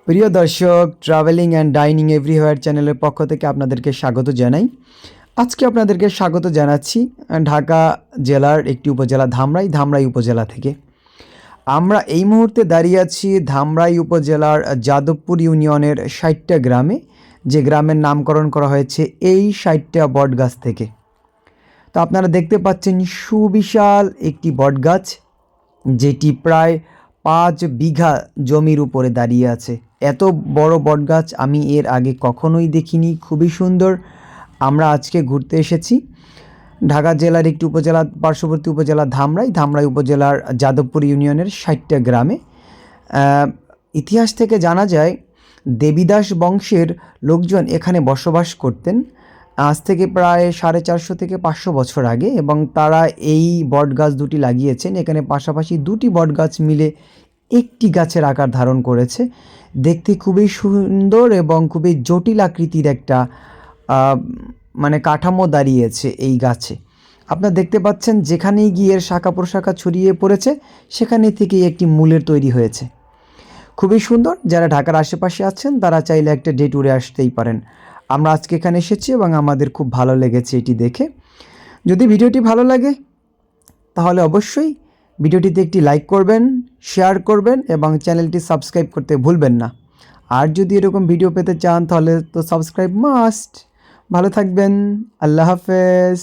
প্রিয় দর্শক, travelling and dining everywhere চ্যানেলের পক্ষ থেকে আপনাদেরকে স্বাগত জানাই। আজকে আপনাদেরকে স্বাগত জানাচ্ছি ঢাকা জেলার একটি উপজেলা ধামরাই উপজেলা থেকে। আমরা এই মুহূর্তে দাঁড়িয়ে আছি ধামরাই উপজেলার যাদবপুর ইউনিয়নের ৬০টা গ্রামে, যে গ্রামের নামকরণ করা হয়েছে এই ৬০টা বটগাছ থেকে। তো আপনারা দেখতে পাচ্ছেন সুবিশাল একটি বটগাছ, যেটি প্রায় ৫ বিঘা জমির উপরে দাঁড়িয়ে আছে। এত বড় বটগাছ আমি এর আগে কখনোই দেখিনি। খুবই সুন্দর। আমরা আজকে ঘুরতে এসেছি ঢাকা জেলার একটি উপজেলা, পার্শ্ববর্তী উপজেলা ধামরাই উপজেলার যাদবপুর ইউনিয়নের ৬০টা গ্রামে। ইতিহাস থেকে জানা যায় দেবীদাস বংশের লোকজন এখানে বসবাস করতেন আজ থেকে প্রায় 450 থেকে 500 বছর আগে, এবং তারা এই বটগাছ দুটি লাগিয়েছেন। এখানে পাশাপাশি দুটি বটগাছ মিলে একটি গাছের আকার ধারণ করেছে। দেখতে খুবই সুন্দর এবং খুবই জটিল আকৃতির একটা কাঠামো দাঁড়িয়েছে এই গাছে। আপনারা দেখতে পাচ্ছেন যেখানেই গিয়ে এর শাখা প্রশাখা ছড়িয়ে পড়েছে সেখানে থেকেই একটি মূলের তৈরি হয়েছে। খুবই সুন্দর। যারা ঢাকার আশেপাশে আছেন তারা চাইলে একটা ডে ট্যুরে আসতেই পারেন। আমরা আজকে এখানে এসেছি এবং আমাদের খুব ভালো লেগেছে এটি দেখে। যদি ভিডিওটি ভালো লাগে তাহলে অবশ্যই ভিডিওটিতে একটি লাইক করবেন, শেয়ার করবেন এবং চ্যানেলটি সাবস্ক্রাইব করতে ভুলবেন না। আর যদি এরকম ভিডিও পেতে চান তাহলে তো সাবস্ক্রাইব মাস্ট। ভালো থাকবেন। আল্লাহ হাফেজ।